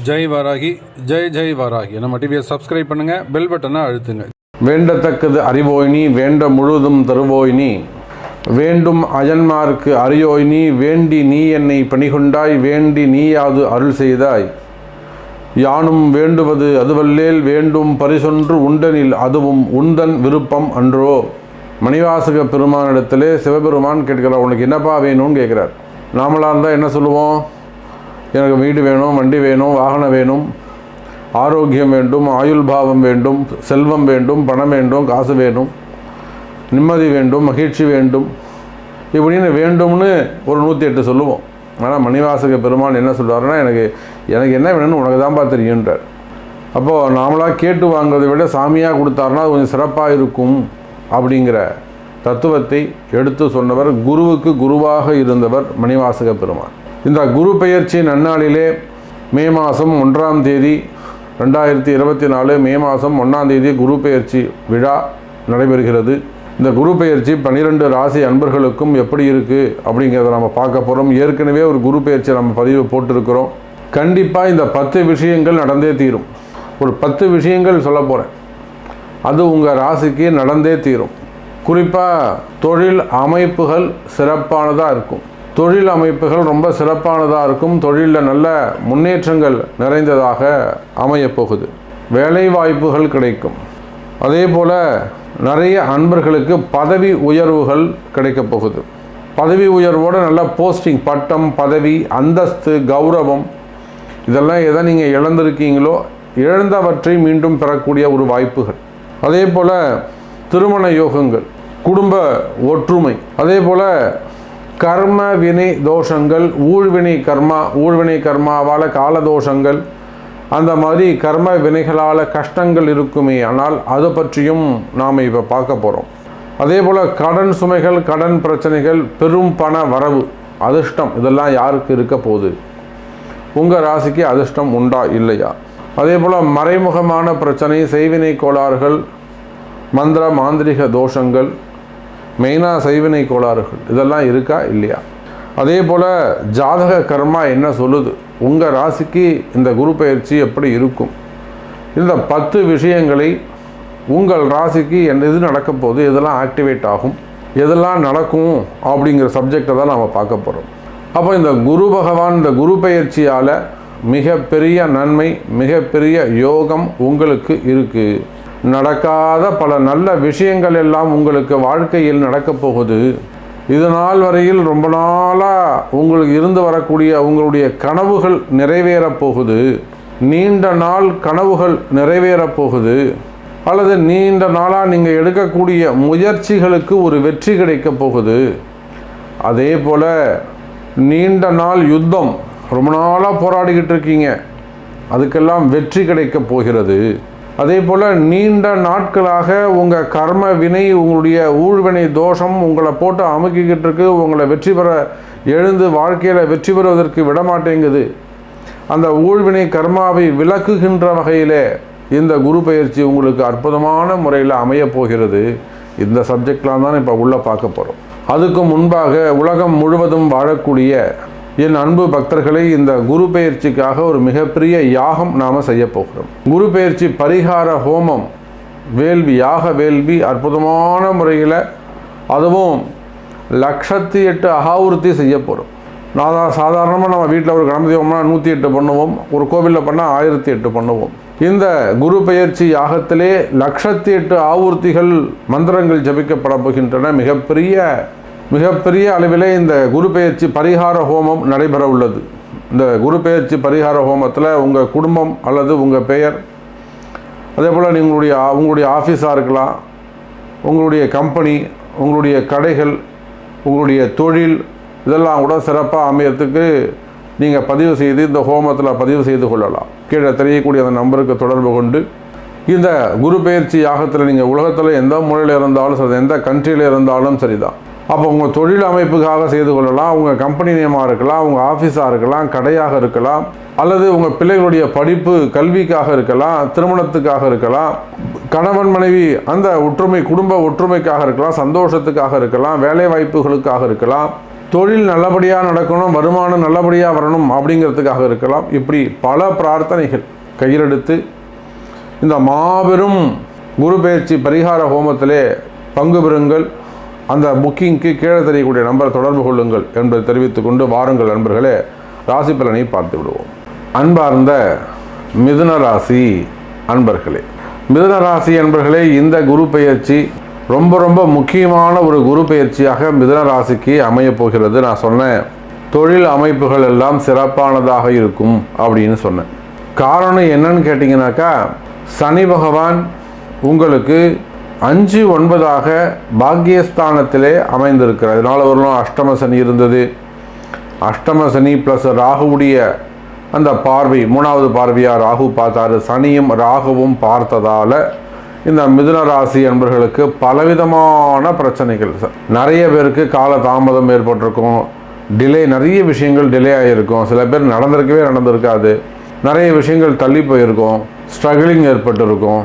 ஜெய் வாராகி, ஜெய் ஜெய் வாராகி. நம்ம டிவியை சப்ஸ்கிரைப் பண்ணுங்கள், பெல் பட்டனை அழுத்துங்க. வேண்டத்தக்கது அறிவோய்னி, வேண்ட முழுதும் தருவோய்னி, வேண்டும் அயன்மார்க்கு அறியோய்னி, வேண்டி நீ என்னை பணிகொண்டாய், வேண்டி நீயாது அருள் செய்தாய், யானும் வேண்டுவது அதுவல்லேல், வேண்டும் பரிசொன்று உண்டனில் அதுவும் உந்தன் விருப்பம் அன்றோ. மணிவாசக பெருமானிடத்திலே சிவபெருமான் கேட்கிறார், உனக்கு என்னப்பா வேணும்னு கேட்குறார். நாமளாக இருந்தால் என்ன சொல்லுவோம்? எனக்கு வீடு வேணும், வண்டி வேணும், வாகனம் வேணும், ஆரோக்கியம் வேண்டும், ஆயுள் பாவம் வேண்டும், செல்வம் வேண்டும், பணம் வேண்டும், காசு வேணும், நிம்மதி வேண்டும், மகிழ்ச்சி வேண்டும், இப்படின்னு வேண்டும்னு ஒரு 108 சொல்லுவோம். ஆனால் மணிவாசக பெருமான் என்ன சொல்கிறாருன்னா, எனக்கு என்ன வேணும்னு உனக்கு தான்ப்பா தெரியுன்றார். அப்போது நாமளாக கேட்டு வாங்குறதை விட சாமியாக கொடுத்தாருன்னா அது கொஞ்சம் சிறப்பாக இருக்கும் அப்படிங்கிற தத்துவத்தை எடுத்து சொன்னவர், குருவுக்கு குருவாக இருந்தவர் மணிவாசக பெருமான். இந்த குரு பெயர்ச்சி நன்னாளிலே மே மாதம் 1ஆம் தேதி 2024 மே மாதம் 1ஆம் தேதி குரு பெயர்ச்சி விழா நடைபெறுகிறது. இந்த குரு பெயர்ச்சி 12 ராசி அன்பர்களுக்கும் எப்படி இருக்குது அப்படிங்கிறத நம்ம பார்க்க போகிறோம். ஏற்கனவே ஒரு குரு பெயர்ச்சி நம்ம பதிவு போட்டிருக்கிறோம். கண்டிப்பாக இந்த 10 விஷயங்கள் நடந்தே தீரும். ஒரு 10 விஷயங்கள் சொல்ல போகிறேன், அது உங்கள் ராசிக்கு நடந்தே தீரும். குறிப்பாக தொழில் அமைப்புகள் சிறப்பானதாக இருக்கும். தொழில் அமைப்புகள் ரொம்ப சிறப்பானதாக இருக்கும். தொழிலில் நல்ல முன்னேற்றங்கள் நிறைந்ததாக அமையப்போகுது. வேலை வாய்ப்புகள் கிடைக்கும். அதே போல் நிறைய அன்பர்களுக்கு பதவி உயர்வுகள் கிடைக்கப் போகுது. பதவி உயர்வோடு நல்ல போஸ்டிங், பட்டம், பதவி, அந்தஸ்து, கௌரவம், இதெல்லாம் எதை நீங்கள் இழந்திருக்கீங்களோ இழந்தவற்றை மீண்டும் பெறக்கூடிய ஒரு வாய்ப்புகள். அதே போல் திருமண யோகங்கள், குடும்ப ஒற்றுமை, அதே போல் கர்ம வினை தோஷங்கள், ஊழ்வினை கர்மாவால் காலதோஷங்கள், அந்த மாதிரி கர்ம வினைகளால் கஷ்டங்கள் இருக்குமே, ஆனால் அதை பற்றியும் நாம் இப்போ பார்க்க போகிறோம். அதே போல் கடன் சுமைகள், கடன் பிரச்சனைகள், பெரும் பண வரவு, அதிர்ஷ்டம், இதெல்லாம் யாருக்கு இருக்க போகுது? உங்கள் ராசிக்கு அதிர்ஷ்டம் உண்டா இல்லையா? அதே போல் மறைமுகமான பிரச்சனை, செய்வினை கோளாறுகள், மந்திர மாந்திரிக தோஷங்கள், மெயினாக செய்வினை கோளாறுகள், இதெல்லாம் இருக்கா இல்லையா? அதே போல் ஜாதக கர்மா என்ன சொல்லுது? உங்கள் ராசிக்கு இந்த குரு பயிற்சி எப்படி இருக்கும்? இந்த 10 விஷயங்களை உங்கள் ராசிக்கு எது நடக்க போகுது, எதெல்லாம் ஆக்டிவேட் ஆகும், எதெல்லாம் நடக்கும் அப்படிங்கிற சப்ஜெக்டை தான் நாம் பார்க்க போகிறோம். அப்போ இந்த குரு பகவான் இந்த குரு பயிற்சியால் மிகப்பெரிய நன்மை, மிகப்பெரிய யோகம் உங்களுக்கு இருக்குது. நடக்காத பல நல்ல விஷயங்கள் எல்லாம் உங்களுக்கு வாழ்க்கையில் நடக்கப் போகுது. இது நாள் வரையில் ரொம்ப நாளாக உங்களுக்கு இருந்து வரக்கூடிய உங்களுடைய கனவுகள் நிறைவேறப் போகுது. நீண்ட நாள் கனவுகள் நிறைவேறப் போகுது. அல்லது நீண்ட நாளாக நீங்கள் எடுக்கக்கூடிய முயற்சிகளுக்கு ஒரு வெற்றி கிடைக்கப் போகுது. அதே போல் நீண்ட நாள் யுத்தம், ரொம்ப நாளாக போராடிக்கிட்டு இருக்கீங்க, அதுக்கெல்லாம் வெற்றி கிடைக்கப் போகிறது. அதே போல் நீண்ட நாட்களாக உங்கள் கர்ம வினை, உங்களுடைய ஊழ்வினை தோஷம் உங்களை போட்டு அமுக்கிக்கிட்டு இருக்கு. உங்களை வெற்றி பெற எழுந்து வாழ்க்கையில் வெற்றி பெறுவதற்கு விடமாட்டேங்குது. அந்த ஊழ்வினை கர்மாவை விலக்குகின்ற வகையில் இந்த குரு பயிற்சி உங்களுக்கு அற்புதமான முறையில் அமையப் போகிறது. இந்த சப்ஜெக்ட்லாம் தான் இப்போ உள்ளே பார்க்க போகிறோம். அதுக்கு முன்பாக உலகம் முழுவதும் வாழக்கூடிய என் அன்பு பக்தர்களை, இந்த குரு பெயர்ச்சிக்காக ஒரு மிகப்பெரிய யாகம் நாம் செய்ய போகிறோம். குரு பெயர்ச்சி பரிகார ஹோமம், வேள்வி, யாக வேள்வி அற்புதமான முறையில், அதுவும் 108 அகாவிருத்தி செய்ய போகிறோம். சாதாரணமாக நம்ம வீட்டில் ஒரு கணபதி ஹோமம்னா 108 பண்ணுவோம், ஒரு கோவிலில் பண்ணால் 1008 பண்ணுவோம். இந்த குரு பெயர்ச்சி யாகத்திலே 108 ஆவூர்த்திகள் மந்திரங்கள் ஜபிக்கப்பட போகின்றன. மிகப்பெரிய அளவிலே இந்த குரு பெயர்ச்சி பரிகார ஹோமம் நடைபெற உள்ளது. இந்த குரு பெயர்ச்சி பரிகார ஹோமத்தில் உங்கள் குடும்பம் அல்லது உங்கள் பெயர், அதே போல் உங்களுடைய ஆஃபீஸாக இருக்கலாம், உங்களுடைய கம்பெனி, உங்களுடைய கடைகள், உங்களுடைய தொழில், இதெல்லாம் கூட சிறப்பாக அமையறதுக்கு நீங்கள் பதிவு செய்து இந்த ஹோமத்தில் பதிவு செய்து கொள்ளலாம். கீழே தெரியக்கூடிய அந்த நம்பருக்கு தொடர்பு கொண்டு இந்த குரு பெயர்ச்சி யாகத்தில் நீங்கள் உலகத்தில் எந்த மூலையில் இருந்தாலும் சரி, எந்த கண்ட்ரியில் இருந்தாலும் சரிதான். அப்போ உங்கள் தொழில் அமைப்புக்காக செய்து கொள்ளலாம். உங்கள் கம்பெனி நேமாக இருக்கலாம், உங்கள் ஆஃபீஸாக இருக்கலாம், கடையாக இருக்கலாம், அல்லது உங்கள் பிள்ளைகளுடைய படிப்பு கல்விக்காக இருக்கலாம், திருமணத்துக்காக இருக்கலாம், கணவன் மனைவி அந்த ஒற்றுமை, குடும்ப ஒற்றுமைக்காக இருக்கலாம், சந்தோஷத்துக்காக இருக்கலாம், வேலை வாய்ப்புகளுக்காக இருக்கலாம், தொழில் நல்லபடியாக நடக்கணும், வருமானம் நல்லபடியாக வரணும் அப்படிங்கிறதுக்காக இருக்கலாம். இப்படி பல பிரார்த்தனைகள் கையிலெடுத்து இந்த மாபெரும் குரு பெயர்ச்சி பரிகார ஹோமத்திலே பங்கு பெறுங்கள். அந்த புக்கிங்க்கு கீழே தெரியக்கூடிய நம்பரை தொடர்பு கொள்ளுங்கள் என்பதை தெரிவித்துக் கொண்டு வாருங்கள் நண்பர்களே, ராசி பலனை பார்த்து விடுவோம். அன்பார்ந்த மிதுன ராசி அன்பர்களே, மிதுன ராசி அன்பர்களே, இந்த குரு பெயர்ச்சி ரொம்ப ரொம்ப முக்கியமான ஒரு குரு பெயர்ச்சியாக மிதுன ராசிக்கு அமையப் போகிறது. நான் சொன்னேன் தொழில் அமைப்புகள் எல்லாம் சிறப்பானதாக இருக்கும் அப்படின்னு சொன்னேன். காரணம் என்னன்னு கேட்டிங்கனாக்கா, சனி பகவான் உங்களுக்கு 5-9 பாக்கியஸ்தானத்திலே அமைந்திருக்கிறார். இதனால் வரலாம் அஷ்டம சனி இருந்தது. அஷ்டம சனி ப்ளஸ் ராகுவுடைய அந்த பார்வை, 3வது பார்வையாக ராகு பார்த்தாரு. சனியும் ராகுவும் பார்த்ததால் இந்த மிதுன ராசி என்பவர்களுக்கு பலவிதமான பிரச்சனைகள், நிறைய பேருக்கு கால தாமதம் ஏற்பட்டிருக்கும், டிலே, நிறைய விஷயங்கள் டிலே ஆகியிருக்கும். சில பேர் நடந்திருக்காது, நிறைய விஷயங்கள் தள்ளி போயிருக்கும், ஸ்ட்ரகிளிங் ஏற்பட்டிருக்கும்.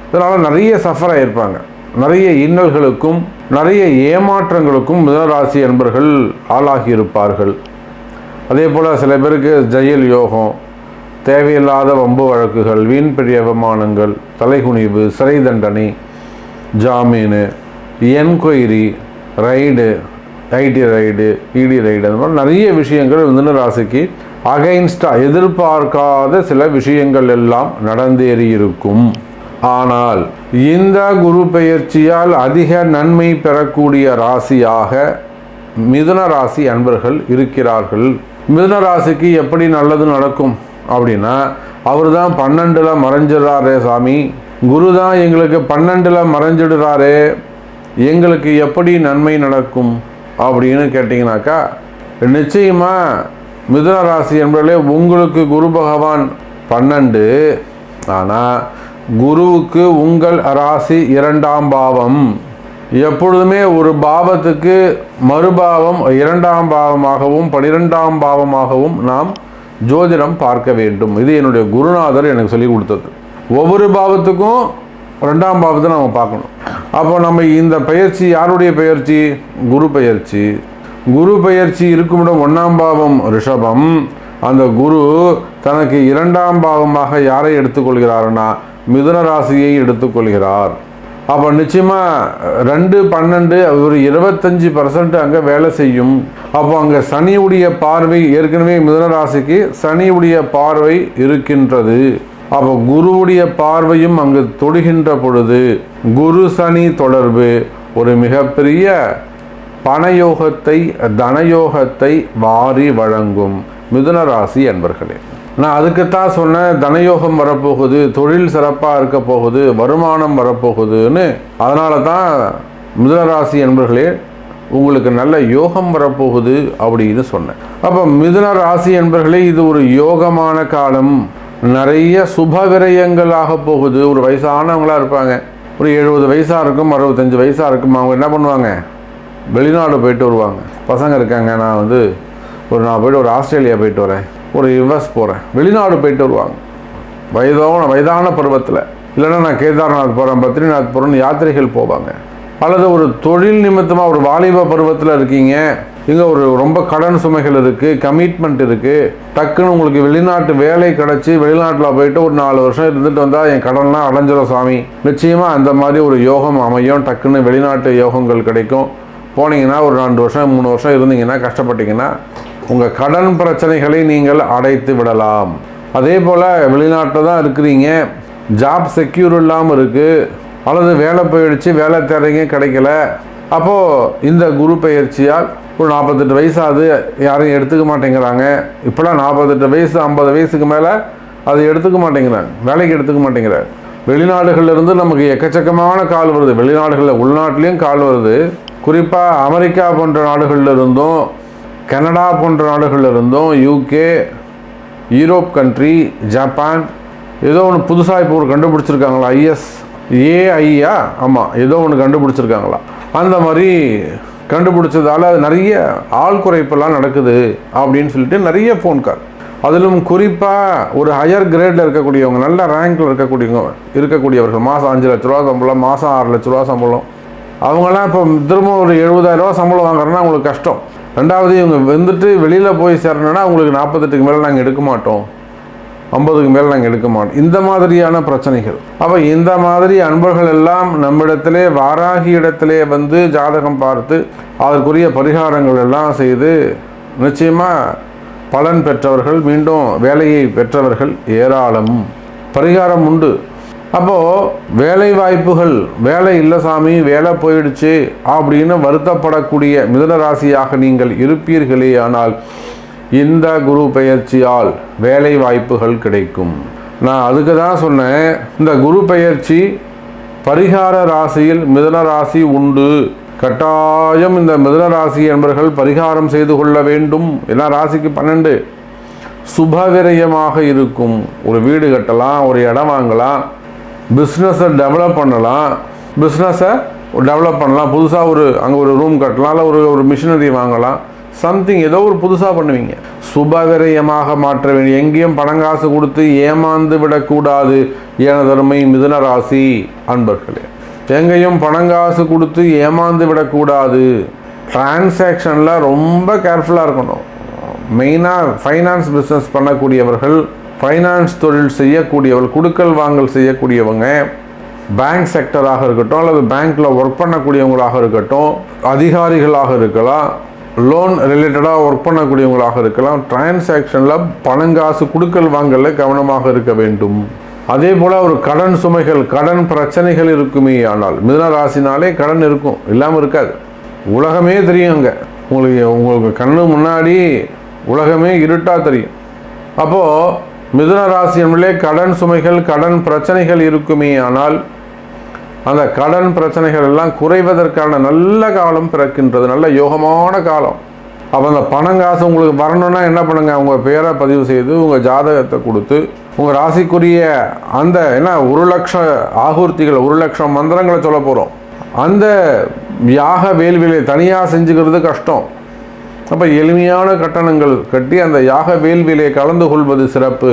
இதனால் நிறைய சஃபர் ஆகியிருப்பாங்க. நிறைய இன்னல்களுக்கும் நிறைய ஏமாற்றங்களுக்கும் மிதுனராசி என்பர்கள் ஆளாகி இருப்பார்கள். அதே போல் சில பேருக்கு ஜெயில் யோகம், தேவையில்லாத வம்பு வழக்குகள், வீண் பெரிய அவமானங்கள், தலைகுனிவு, சிறை தண்டனை, ஜாமீனு, என்கொயரி, ரைடு, ஐடி ரைடு, இடி ரைடு, அந்த மாதிரி நிறைய விஷயங்கள் மிதுனராசிக்கு அகைன்ஸ்டாக எதிர்பார்க்காத சில விஷயங்கள் எல்லாம் நடந்தேறி இருக்கும். ஆனால் இந்த குரு பெயர்ச்சியால் அதிக நன்மை பெறக்கூடிய ராசியாக மிதுன ராசி அன்பர்கள் இருக்கிறார்கள். மிதுன ராசிக்கு எப்படி நல்லது நடக்கும் அப்படின்னா, அவர் தான் 12ல் மறைஞ்சிடுறாரே சாமி, குரு தான் எங்களுக்கு 12ல் மறைஞ்சிடுறாரே, எங்களுக்கு எப்படி நன்மை நடக்கும் அப்படின்னு கேட்டிங்கனாக்கா, நிச்சயமாக மிதுன ராசி என்பவர்களே, உங்களுக்கு குரு பகவான் 12, ஆனால் குருவுக்கு உங்கள் ராசி 2ஆம் பாவம். எப்பொழுதுமே ஒரு பாவத்துக்கு மறுபாவம் 2ஆம் பாவமாகவும் 12ஆம் பாவமாகவும் நாம் ஜோதிடம் பார்க்க வேண்டும். இது என்னுடைய குருநாதர் எனக்கு சொல்லி கொடுத்தது. ஒவ்வொரு பாவத்துக்கும் 2ஆம் பாவத்தை நம்ம பார்க்கணும். அப்போ நம்ம இந்த பயிற்சி யாருடைய பயிற்சி? குரு பயிற்சி. குரு பயிற்சி இருக்குமிடம் 1ஆம் பாவம் ரிஷபம். அந்த குரு தனக்கு 2ஆம் பாவமாக யாரை எடுத்துக்கொள்கிறார்னா மிதுன ராசியை எடுத்துக்கொள்கிறார். அப்போ நிச்சயமாக 2-12 ஒரு 25% அங்கே வேலை செய்யும். அப்போ அங்கே சனியுடைய பார்வை, ஏற்கனவே மிதுன ராசிக்கு சனியுடைய பார்வை இருக்கின்றது. அப்போ குருவுடைய பார்வையும் அங்கு தொடுகின்ற பொழுது குரு சனி தொடர்பு ஒரு மிகப்பெரிய பணயோகத்தை, தனயோகத்தை வாரி வழங்கும் மிதுன ராசி அன்பர்களே. நான் அதுக்குத்தான் சொன்னேன், தனயோகம் வரப்போகுது, தொழில் சிறப்பாக இருக்க போகுது, வருமானம் வரப்போகுதுன்னு. அதனால தான் மிதுன ராசி என்பர்களே உங்களுக்கு நல்ல யோகம் வரப்போகுது அப்படின்னு சொன்னேன். அப்போ மிதுன ராசி என்பர்களே, இது ஒரு யோகமான காலம். நிறைய சுப விரயங்களாக போகுது. ஒரு வயசானவங்களாக இருப்பாங்க, ஒரு 70 வயசாக இருக்கும், 65 வயசாக இருக்கும். அவங்க என்ன பண்ணுவாங்க? வெளிநாடு போயிட்டு வருவாங்க. பசங்க இருக்காங்க, நான் போய்ட்டு ஒரு ஆஸ்திரேலியா போயிட்டு வரேன், ஒரு யுஎஸ் போகிறேன், வெளிநாடு போயிட்டு வருவாங்க வயதான பருவத்தில். இல்லைன்னா நான் கேதார்நாத் போகிறேன், பத்ரிநாத் போகிறேன்னு யாத்திரைகள் போவாங்க. அல்லது ஒரு தொழில் நிமித்தமாக ஒரு வாலிப பருவத்தில் இருக்கீங்க, இங்கே ஒரு ரொம்ப கடன் சுமைகள் இருக்குது, கமிட்மெண்ட் இருக்குது, டக்குன்னு உங்களுக்கு வெளிநாட்டு வேலை கிடச்சி வெளிநாட்டில் போயிட்டு ஒரு 4 வருஷம் இருந்துட்டு வந்தால் என் கடன்லாம் அடைஞ்சிடும் சாமி. நிச்சயமாக அந்த மாதிரி ஒரு யோகம் அமையும். டக்குன்னு வெளிநாட்டு யோகங்கள் கிடைக்கும். போனீங்கன்னா ஒரு 2 வருஷம் 3 வருஷம் இருந்தீங்கன்னா, கஷ்டப்பட்டீங்கன்னா உங்கள் கடன் பிரச்சனைகளை நீங்கள் அடைத்து விடலாம். அதே போல் வெளிநாட்டில் தான் இருக்கிறீங்க, ஜாப் செக்யூர் இல்லாமல் இருக்குது, அல்லது வேலை போயிடுச்சு, வேலை தேடுறீங்க, கிடைக்கல. அப்போது இந்த குரு பயிற்சியால் ஒரு 48 வயசாகுது, யாரையும் எடுத்துக்க மாட்டேங்கிறாங்க. இப்போலாம் 48 வயசு 50 வயசுக்கு மேலே அது எடுத்துக்க மாட்டேங்கிறாங்க, வேலைக்கு எடுத்துக்க மாட்டேங்கிறாங்க. வெளிநாடுகளிலிருந்து நமக்கு எக்கச்சக்கமான கால் வருது. வெளிநாடுகளில், உள்நாட்டிலையும் கால் வருது. குறிப்பாக அமெரிக்கா போன்ற நாடுகளில் இருந்தும், கனடா போன்ற நாடுகளில் இருந்தும், யூகே, யூரோப் கண்ட்ரி, ஜப்பான், ஏதோ ஒன்று புதுசாக இப்போ ஒரு கண்டுபிடிச்சிருக்காங்களா, ஏஐயா, ஆமாம், ஏதோ ஒன்று கண்டுபிடிச்சிருக்காங்களா. அந்த மாதிரி கண்டுபிடிச்சதால நிறைய ஆள் குறைப்பெல்லாம் நடக்குது அப்படின்னு சொல்லிட்டு நிறைய ஃபோன் கால். அதிலும் குறிப்பாக ஒரு ஹையர் கிரேடில் இருக்கக்கூடியவங்க, நல்ல ரேங்கில் இருக்கக்கூடியவர்கள், மாதம் 5 லட்ச ரூபா சம்பளம், மாதம் 6 லட்ச ரூபா சம்பளம், அவங்களாம் இப்போ திரும்ப ஒரு 70,000 ரூபா சம்பளம் வாங்குறதுனா அவங்களுக்கு கஷ்டம். ரெண்டாவது இவங்க வந்துட்டு வெளியில் போய் சேரணுன்னா உங்களுக்கு 48க்கு மேலே நாங்கள் எடுக்க மாட்டோம், 50க்கு மேலே நாங்கள் எடுக்க மாட்டோம், இந்த மாதிரியான பிரச்சனைகள். அப்போ இந்த மாதிரி அன்பர்கள் எல்லாம் நம்மிடத்திலே வாராகி இடத்திலே வந்து ஜாதகம் பார்த்து அதற்குரிய பரிகாரங்கள் எல்லாம் செய்து நிச்சயமாக பலன் பெற்றவர்கள், மீண்டும் வேலையை பெற்றவர்கள் ஏராளம். பரிகாரம் உண்டு. அப்போது வேலை வாய்ப்புகள், வேலை இல்லை சாமி, வேலை போயிடுச்சு அப்படின்னு வருத்தப்படக்கூடிய மிதுன ராசியாக நீங்கள் இருப்பீர்களே, ஆனால் இந்த குரு பெயர்ச்சியால் வேலை வாய்ப்புகள் கிடைக்கும். நான் அதுக்கு தான் சொன்னேன், இந்த குரு பெயர்ச்சி பரிகார ராசியில் மிதுன ராசி உண்டு. கட்டாயம் இந்த மிதுன ராசி என்பவர்கள் பரிகாரம் செய்து கொள்ள வேண்டும். எல்லா ராசிக்கு 12 சுபவிரயமாக இருக்கும். ஒரு வீடு கட்டலாம், ஒரு இடம் வாங்கலாம், பிஸ்னஸை டெவலப் பண்ணலாம், புதுசாக அங்கே ஒரு ரூம் கட்டலாம், இல்லை ஒரு மிஷினரி வாங்கலாம், சம்திங் ஏதோ ஒரு புதுசாக பண்ணுவீங்க. சுபவிரயமாக மாற்ற வேண்டிய, எங்கேயும் பணங்காசு கொடுத்து ஏமாந்து விடக்கூடாது எனதருமை மிதுன ராசி அன்பர்களே. எங்கேயும் பணங்காசு கொடுத்து ஏமாந்து விடக்கூடாது. டிரான்சாக்ஷனில் ரொம்ப கேர்ஃபுல்லாக இருக்கணும். மெயினாக ஃபைனான்ஸ் பிஸ்னஸ் பண்ணக்கூடியவர்கள், ஃபைனான்ஸ் தொழில் செய்யக்கூடியவர்கள், குடுக்கல் வாங்கல் செய்யக்கூடியவங்க, பேங்க் செக்டராக இருக்கட்டும் அல்லது பேங்க்கில் ஒர்க் பண்ணக்கூடியவங்களாக இருக்கட்டும், அதிகாரிகளாக இருக்கலாம், லோன் ரிலேட்டடாக ஒர்க் பண்ணக்கூடியவங்களாக இருக்கலாம், டிரான்சாக்ஷனில் பணங்காசு குடுக்கல் வாங்கலில் கவனமாக இருக்க வேண்டும். அதே போல் ஒரு கடன் சுமைகள், கடன் பிரச்சனைகள் இருக்குமே. ஆனால் மிதுன ராசினாலே கடன் இருக்கும், இல்லாமல் இருக்காது. உலகமே தெரியும். அங்கே உங்களுக்கு கண்ணு முன்னாடி உலகமே இருட்டாக தெரியும். அப்போது மிதுன ராசி என்பதிலே கடன் சுமைகள், கடன் பிரச்சனைகள் இருக்குமே. ஆனால் அந்த கடன் பிரச்சனைகள் எல்லாம் குறைவதற்கான நல்ல காலம் பிறக்கின்றது, நல்ல யோகமான காலம். அப்போ அந்த பணங்காசு உங்களுக்கு வரணும்னா என்ன பண்ணுங்க, உங்கள் பேரை பதிவு செய்து உங்கள் ஜாதகத்தை கொடுத்து உங்கள் ராசிக்குரிய அந்த 1,00,000 ஆகுர்த்திகள், 1,00,000 மந்திரங்களை சொல்ல போகிறோம். அந்த யாக வேள்வியை தனியாக செஞ்சுக்கிறது கஷ்டம். அப்போ எளிமையான கட்டணங்கள் கட்டி அந்த யாக வேள்வியிலே கலந்து கொள்வது சிறப்பு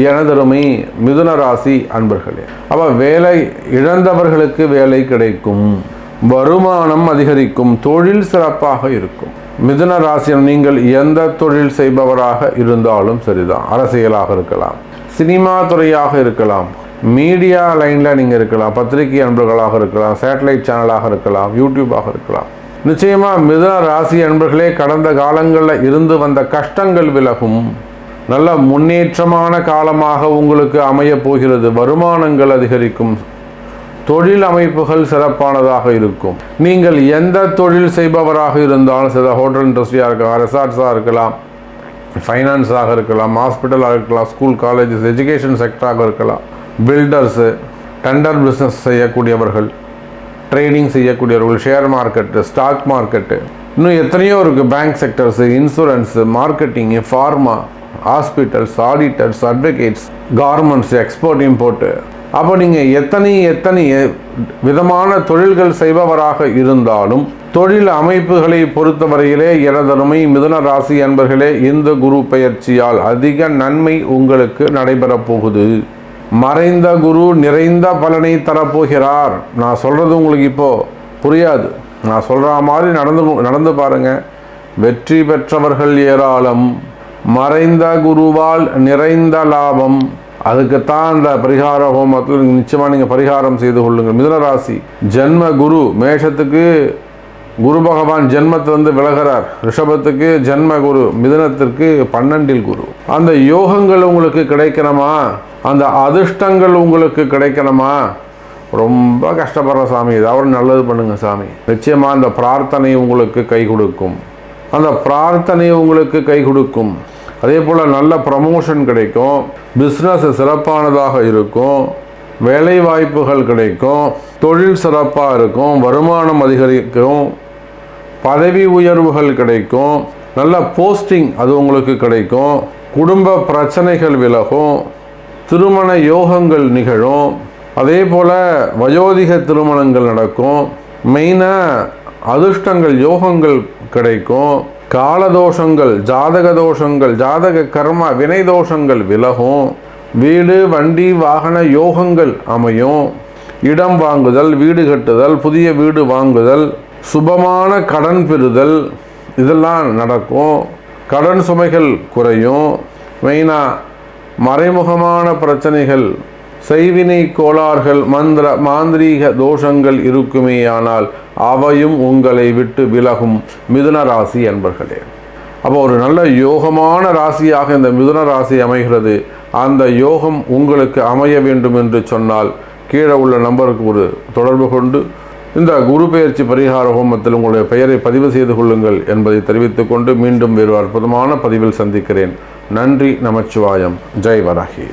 எனதருமை மிதுன ராசி அன்பர்களே. அப்போ வேலை இழந்தவர்களுக்கு வேலை கிடைக்கும், வருமானம் அதிகரிக்கும், தொழில் சிறப்பாக இருக்கும். மிதுன ராசியில் நீங்கள் எந்த தொழில் செய்பவராக இருந்தாலும் சரிதான். அரசியலாக இருக்கலாம், சினிமா துறையாக இருக்கலாம், மீடியா லைனில் நீங்கள் இருக்கலாம், பத்திரிகை அன்பர்களாக இருக்கலாம், சேட்டலைட் சேனலாக இருக்கலாம், யூடியூபாக இருக்கலாம். நிச்சயமாக மிதுன ராசி அன்பர்களே, கடந்த காலங்களில் இருந்து வந்த கஷ்டங்கள் விலகும். நல்ல முன்னேற்றமான காலமாக உங்களுக்கு அமைய போகிறது. வருமானங்கள் அதிகரிக்கும், தொழில் அமைப்புகள் சிறப்பானதாக இருக்கும். நீங்கள் எந்த தொழில் செய்பவராக இருந்தாலும் சில ஹோட்டல் இண்டஸ்ட்ரியாக இருக்கலாம், ரெசார்ட்ஸாக இருக்கலாம், ஃபைனான்ஸாக இருக்கலாம், ஹாஸ்பிட்டலாக இருக்கலாம், ஸ்கூல் காலேஜஸ் எஜுகேஷன் செக்டராக இருக்கலாம், பில்டர்ஸு, டெண்டர் பிஸ்னஸ் செய்யக்கூடியவர்கள், ட்ரேடிங் செய்யக்கூடியவர்கள், ஷேர் மார்க்கெட்டு, ஸ்டாக் மார்க்கெட்டு, இன்னும் எத்தனையோ இருக்குது, bank sectors, insurance, marketing, pharma, hospitals, auditors, advocates, garments, export import. அப்போ நீங்கள் எத்தனை விதமான தொழில்கள் செய்பவராக இருந்தாலும் தொழில் அமைப்புகளை பொறுத்தவரையிலே எனதருமை மிதுன ராசி அன்பர்களே, இந்த குரு பெயர்ச்சியால் அதிக நன்மை உங்களுக்கு நடைபெறப் போகுது. மறைந்த குரு நிறைந்த பலனை தரப்போகிறார். நான் சொல்கிறது உங்களுக்கு இப்போது புரியாது, நான் சொல்கிற மாதிரி நடந்து பாருங்கள். வெற்றி பெற்றவர்கள் ஏராளம். மறைந்த குருவால் நிறைந்த லாபம். அதுக்குத்தான் அந்த பரிகார ஹோமத்தில் நிச்சயமாக நீங்கள் பரிகாரம் செய்து கொள்ளுங்கள். மிதுனராசி ஜென்ம குரு, மேஷத்துக்கு குரு பகவான் ஜென்மத்திலிருந்து விலகிறார், ரிஷபத்துக்கு ஜென்ம குரு, மிதுனத்திற்கு 12இல் குரு. அந்த யோகங்கள் உங்களுக்கு கிடைக்கணுமா, அந்த அதிர்ஷ்டங்கள் உங்களுக்கு கிடைக்கணுமா, ரொம்ப கஷ்டப்படுற சாமி, ஏதாவது நல்லது பண்ணுங்க சாமி. நிச்சயமாக அந்த பிரார்த்தனை உங்களுக்கு கை கொடுக்கும், அந்த பிரார்த்தனை உங்களுக்கு கை கொடுக்கும். அதே போல் நல்ல ப்ரமோஷன் கிடைக்கும், பிஸ்னஸ் சிறப்பானதாக இருக்கும், வேலை வாய்ப்புகள் கிடைக்கும், தொழில் சிறப்பாக இருக்கும், வருமானம் அதிகரிக்கும், பதவி உயர்வுகள் கிடைக்கும், நல்ல போஸ்டிங் அது உங்களுக்கு கிடைக்கும், குடும்ப பிரச்சனைகள் விலகும், திருமண யோகங்கள் நிகழும். அதே போல் வயோதிக திருமணங்கள் நடக்கும். மெயினாக அதிர்ஷ்டங்கள் யோகங்கள் கிடைக்கும். காலதோஷங்கள், ஜாதக தோஷங்கள், ஜாதக கர்ம வினை தோஷங்கள் விலகும். வீடு வண்டி வாகன யோகங்கள் அமையும். இடம் வாங்குதல், வீடு கட்டுதல், புதிய வீடு வாங்குதல், சுபமான கடன் பெறுதல், இதெல்லாம் நடக்கும். கடன் சுமைகள் குறையும். மெயினாக மறைமுகமான பிரச்சனைகள், செய்வினை கோளாறுகள், மாந்திரீக தோஷங்கள் இருக்குமேயானால் அவையும் உங்களை விட்டு விலகும் மிதுன ராசி அன்பர்களே. அப்போ ஒரு நல்ல யோகமான ராசியாக இந்த மிதுன ராசி அமைகிறது. அந்த யோகம் உங்களுக்கு அமைய வேண்டும் என்று சொன்னால் கீழே உள்ள நம்பருக்கு ஒரு தொடர்பு கொண்டு இந்த குரு பெயர்ச்சி பரிகார ஹோமத்தில் உங்களுடைய பெயரை பதிவு செய்து கொள்ளுங்கள் என்பதை தெரிவித்துக் கொண்டு மீண்டும் வேறு அற்புதமான பதிவில் சந்திக்கிறேன். நன்றி. நமச்சிவாயம். ஜெய் வராகி.